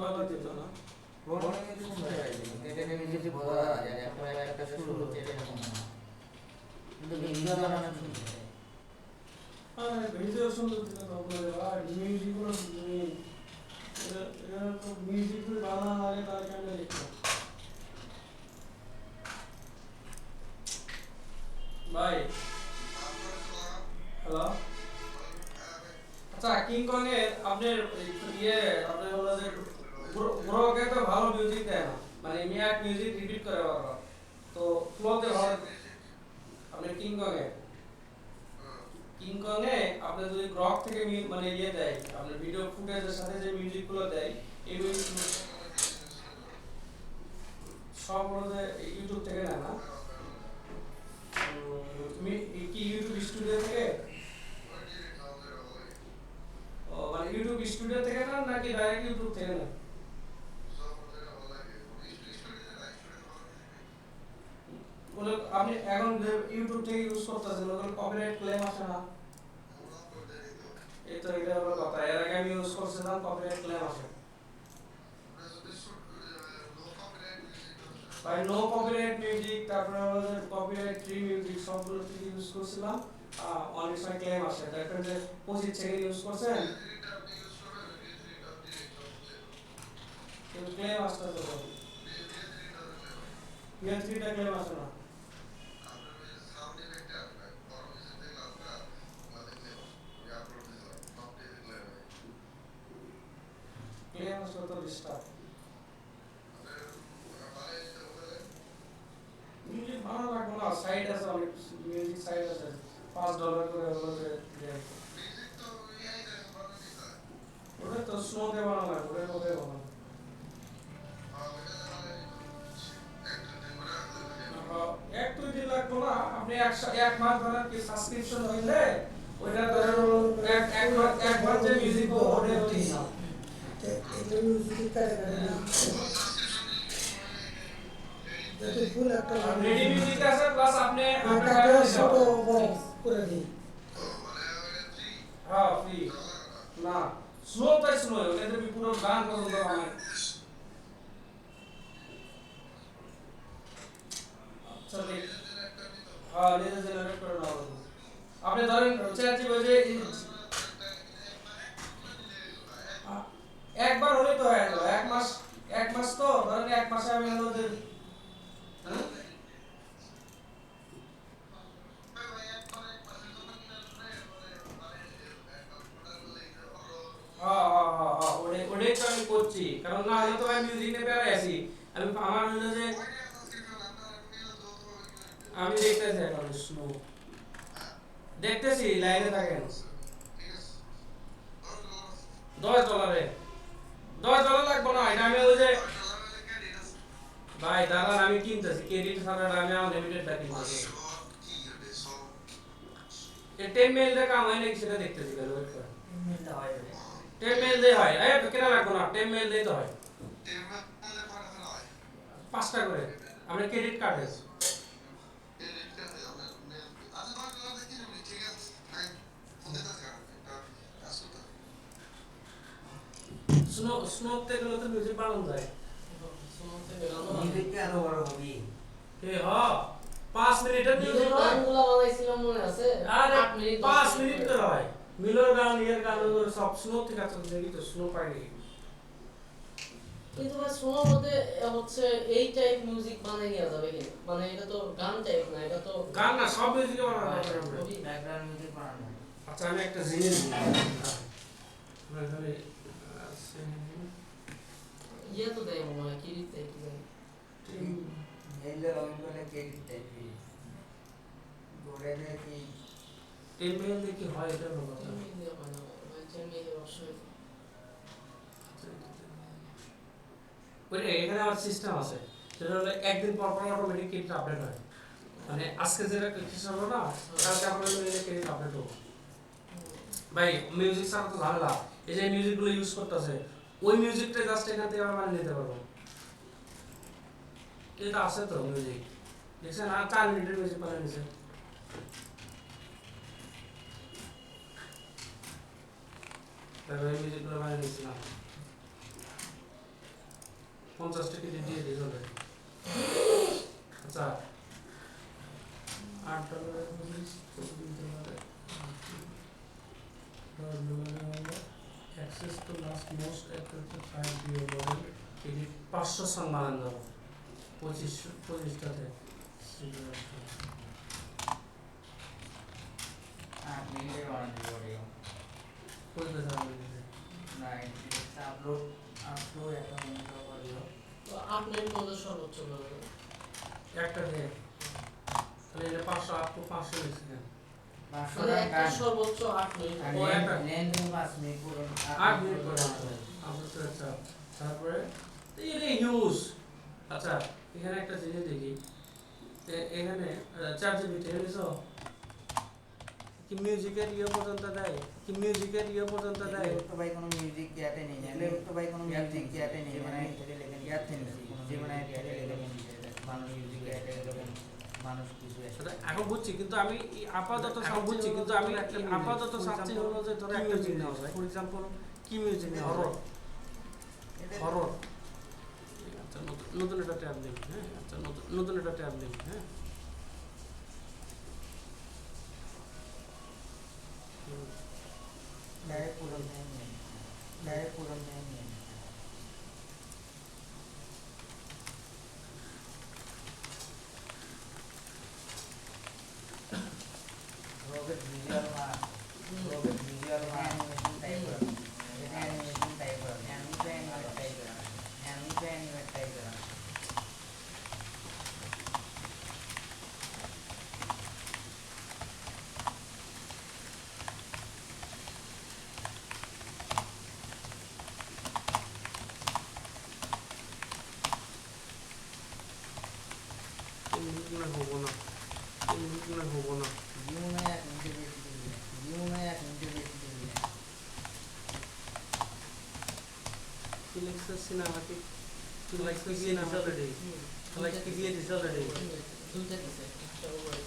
ভালো দিত না পুরোনো মিউজিক শুনতে চাইছি এটা মিউজিক বোঝা যায় এখন একটা শুরু হচ্ছে এরকম না কিন্তু ভিডিও বানানো শুনতে চাই হ্যাঁ ভিডিও সুন্দর দিত তো আপনাদের আর মিউজিক গুলো এটা তো মিউজিক বানানো আগে তার কেমনে লিখতো ভাই হ্যালো আচ্ছা কিং কং এ আপনার ইয়ে আপনার হলো যে গ্রোকে তো ভালো মিউজিক দেয় না মানে মিয়াক মিউজিক রিপিট করে বারবার তো ফ্লোতে ভালো আপনি কিং কং এ আপনি যদি গ্রক থেকে মানে ইয়ে দেয় আপনার ভিডিও ফুটেজের সাথে যে মিউজিক গুলো দেয় এই মিউজিক সব হলো যে ইউটিউব থেকে নেয় না তুমি কি ইউটিউব স্টুডিও থেকে ও মানে ইউটিউব স্টুডিও থেকে না নাকি ডাইরেক্ট ইউটিউব থেকে না বলে আপনি এখন যে ইউটিউব থেকে ইউজ করতেছেন ওগুলো কপিরাইট ক্লেম আসে না এই তো এটা হলো কথা এর আগে আমি ইউজ করছিলাম কপিরাইট ক্লেম আসে ভাই নো কপিরাইট মিউজিক তারপরে হলো যে কপিরাইট ফ্রি মিউজিক সবগুলো থেকে ইউজ করছিলাম অনেক সময় ক্লেম আসে দেখবেন যে 25 সেকেন্ড ইউজ করছেন কিন্তু ক্লেম আসতে তো পিএল3টা ক্লেম আসে না ক্লেম আসলে তো ডিস্টার্ব মিউজিক ভালো লাগবে না সাইড আছে অনেক মিউজিক সাইড আছে $5 করে হলো যে ওটা তো স্নোতে বানানো লাগে ওটা কোথায় বানানো এক দুই দিন লাগবে না আপনি এক মাস ধরেন কি সাবস্ক্রিপশন হইলে ওইটা ধরেন একবার যে মিউজিক ওটা হচ্ছে না এটা মিউজিক কাটে না যাতে ফুল একটা রেডি মিউজিক আছে প্লাস আপনি কাটে ছোট বড় করে দিই হ্যাঁ ফ্রি না স্লো তাই স্লো ওটা যদি পুরো গান পছন্দ হয় আচ্ছা দেখ হ্যাঁ নিজে জেনারেট করে নাও আপনি ধরেন চ্যাট জিপিটি একবার হলে তো হয়ে গেল এক মাস তো ধরেন এক মাসে আমি হলো যে ওটাই তো আমি করছি কারণ না হলে তো আমি মিউজিক নিয়ে বেড়াই আছি আমি আমার হলো যে আমি দেখতেছি এখন স্নো দেখতেছি লাইনে থাকেন $10 $10 লাগবে না এটা আমি ওই যে ভাই দাঁড়ান আমি কিনতেছি ক্রেডিট ছাড়া আমি আনলিমিটেডটা কিনতেছি 10 মেল দিয়ে কাম হয় নাকি সেটা দেখতেছি কেন ওয়েট করেন 10 মেল দিয়ে হয় এই কেনা লাগবে না 10 মেল দিয়ে তো হয় 5টা করে আমরা ক্রেডিট কার্ড আছে স্নোতে গেলে তো মিউজিক বানানো যায় মিউজিক কেন বড় হবি এ হ্যাঁ 5 মিনিটের মিউজিক গানগুলো বানাইছিলাম মনে আছে আরে 8 মিনিট 5 মিনিট করে হয় মিলর গান ইয়ার গান সব স্নো থেকে আছে দেখি তো স্নো পাইনি কিন্তু ভাই শোনার মধ্যে হচ্ছে এই টাইপ মিউজিক বানাই নেওয়া যাবে কি মানে এটা তো গান টাইপ না এটা তো গান না সব মিউজিক বানানো যায় ব্যাকগ্রাউন্ড মিউজিক বানানো আচ্ছা আমি একটা জিনিস এখানে ইয়ে তো দেয় মনে হয় কিরিত দেয় কি দেয় এলে রঙগুলো ক্রেডিট টাইপি গোড়ে দেখি টেম্পেল দিয়ে কি হয় এটা বলো তো মিলিয়ে হয় না ভাই মিলিয়ে অবশ্যই ওই এখানে আমার সিস্টেম আছে সেটা হলো একদিন পর পর অটোমেটিক ক্রেডিট আপডেট হয় মানে আজকে যেটা ক্রেডিট হলো না কালকে আপনার ক্রেডিট আপডেট হবে ভাই মিউজিক ছাড়া তো ঝামেলা এই যে মিউজিকগুলো ইউজ করতেছে ওই মিউজিকটা জাস্ট এখান থেকে আমরা নিতে পারবো এটা আছে তো মিউজিক দেখছেন আর 4 মিনিটের মিউজিক বানিয়ে নিছে তারপরে মিউজিকগুলো বানিয়ে নিয়েছিলাম 50টা কেজি দিয়ে দিই হলে। আচ্ছা $8 access to last most attractive 5 bio model এটি 500 সাল বানান যাবো 25টাতে মিলিয়ে বানাতে পারি কোথায় যাবে না এটা আপলোড একটা মনে করিও তো 8 মিনিট মধ্যে সর্বোচ্চ লাগে একটা দিয়ে তাহলে এটা 500 আপ টু 500 লিখছেন মানে একটা সর্বোচ্চ 8 মিনিট ও একটা লেন 5 মিনিট পুরো 8 মিনিট করে আচ্ছা তারপরে এটা ইউজ আচ্ছা এখানে একটা জিনিস দেখি এখানে 4GB এনেছো কি মিউজিকের পর্যন্ত দেয় কি মিউজিকের পর্যন্ত দেয় তো ভাই কোনো মিউজিক ইয়াতে নেই তো ভাই কোনো মিউজিক ইয়াতে নেই মানে থেকে লেখেন ইয়াতে নেই যে মানে ইয়াতে লেখেন মানুষ মিউজিক ইয়াতে লেখেন মানুষ কিছু সেটা এখন বুঝছি কিন্তু আমি আপাতত সব বুঝছি কিন্তু আমি আপাতত চাচ্ছি হলো যে ধরো একটা মিউজিক নেওয়া যায় ফর এক্সাম্পল কি মিউজিক নেওয়া হরর আচ্ছা নতুন একটা ট্যাব দিন হ্যাঁ আচ্ছা নতুন একটা ট্যাব দিন হ্যাঁ ডাইরেক্ট পুরো নেই রোবট ভিজুয়াল অ্যানিমেশন টাইপ করা এটা অ্যানিমেশন টাইপ করা অ্যানিমেশন টাইপ করা হবো না জীবনে এক মিনিটে বেশি দিবি Alexa cinematic to like PBA already. Like PBA is already. দুইটা দিছে একটা উপরে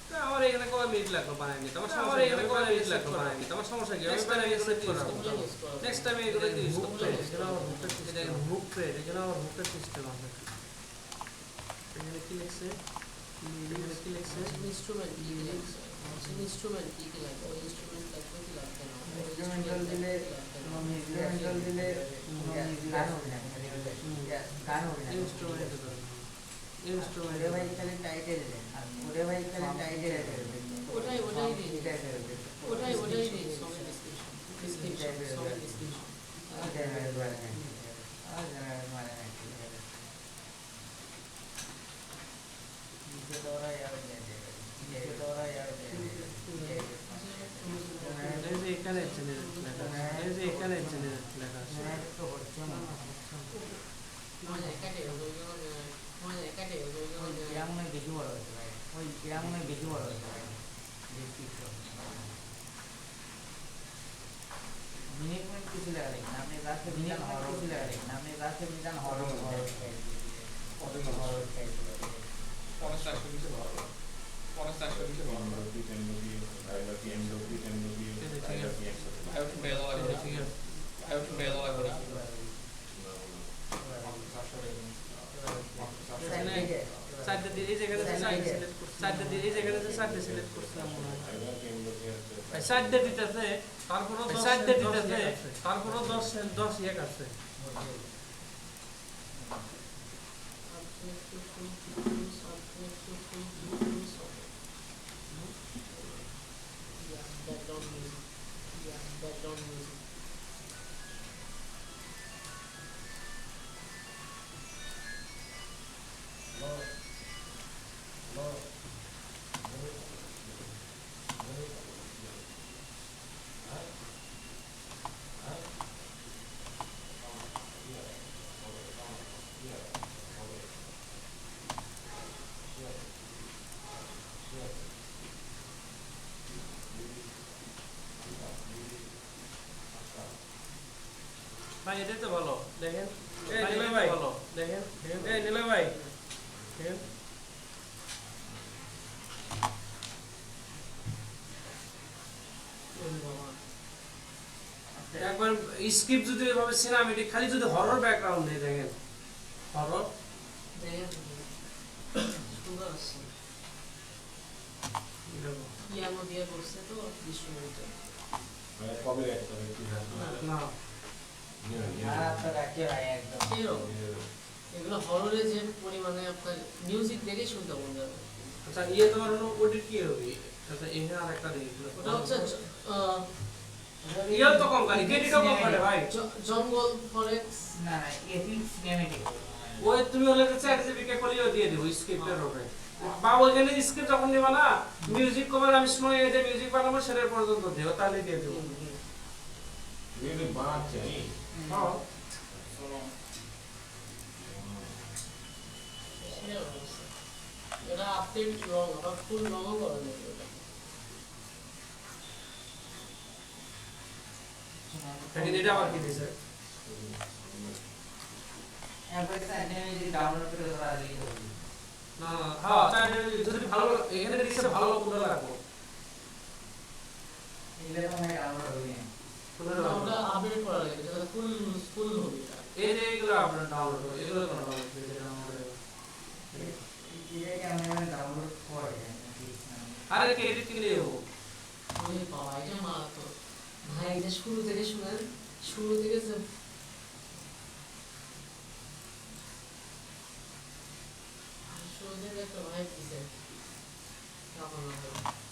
একটা আমার এখানে কয় মিনিট লাগলো বানাইনি তোমার সমস্যা এখানে কয় মিনিট লাগলো বানাইনি তোমার সমস্যা কি নেক্সট টাইম এগুলো ইউজ করব নেক্সট টাইম এগুলো ইউজ করব এটা হুক ট্রেড এখানে আবার হুকের সিস্টেম আছে এখানে কি লিখছে ইনস্ট্রুমেন্ট কি লাগছে ইনস্ট্রুমেন্ট কি লাগবে ওই ইনস্ট্রুমেন্ট লাগবে কি লাগবে না ইনস্ট্রুমেন্টাল দিলে গান হবে না ইনস্ট্রুমেন্ট ওরে ভাই খালি টাইটেল দেন ওটাই দিই সব ডিসক্রিপশন এখানে লেখা আছে বেশি বড় হয়েছে ভাই ওই কেমন বেশি বড় হয়েছে ভাই মিনিট কিছু লাগা দেখেন আপনি রাস্তায় বিধান হরর চারটে দিয়ে এই জায়গাতে চারটে দিয়ে এই জায়গাতে চারটে সিলেক্ট করছিলাম মনে হয় চারটে দিতেছে তারপরও 10 ইয়ে আছে background music ভাই এটাই তো ভালো দেখেন এই নিলয় ভাই ভালো দেখেন এই নিলয় ভাই দেখেন একবার স্ক্রিপ্ট যদি এভাবে সিনেমেটিক খালি যদি হরর ব্যাকগ্রাউন্ড দিয়ে দেখেন হরর দেখেন সুন্দর আছে পিয়ানো দিয়ে করছে তো ইনস্ট্রুমেন্টে কপিরাইট করে কি না মারাত্মক আছে ভাই একদম সেরকম এগুলো হররে যে পরিমাণে আপনার মিউজিক দেখে শুনতে মন যাবে আচ্ছা তোমার হলো ওটি কি হবে আচ্ছা এখানে আরেকটা দেখি ওটা হচ্ছে তো কোম্পানি কেডিটা কোম্পানি ভাই জঙ্গল ফরেক্স না না এটি সিনেমেটিক ওই তুমি হলে চ্যাট জিপিকে কলিও দিয়ে দেবো স্ক্রিপ্টের উপরে বা ওইখানে স্ক্রিপ্ট যখন দিবা না মিউজিক কভার আমি শুনে যে মিউজিক বানাবো সেটা পর্যন্ত দিও তাহলে দিয়ে দেবো মিউজিক বানাচ্ছে হ্যাঁ এটা আপডেট লং আবার ফুল লংও করে দেবে এটা এটা আবার কি দিছে এরপরে সাইডে যদি ডাউনলোড করে ধরা দিই না হ্যাঁ তাহলে যদি ভালো এখানে দিছে ভালো কোনটা লাগবে এগুলো তো মানে ডাউনলোড হবে না ওটা আপডেট করা লাগে যেটা ফুল ফুল হবে এই যে এগুলো আপনার ডাউনলোড হবে এগুলো কোনো ডাউনলোড করে ডাউনলোড এটাকে আমি মানে ডাউনলোড করে আরে কে এডিট কিনলে হবো ওই বাবা এটা মারাতো ভাই এটা শুরু থেকে শুনেন শুরু থেকে শুরু থেকে একটা ভাই দিছে কেমন হবে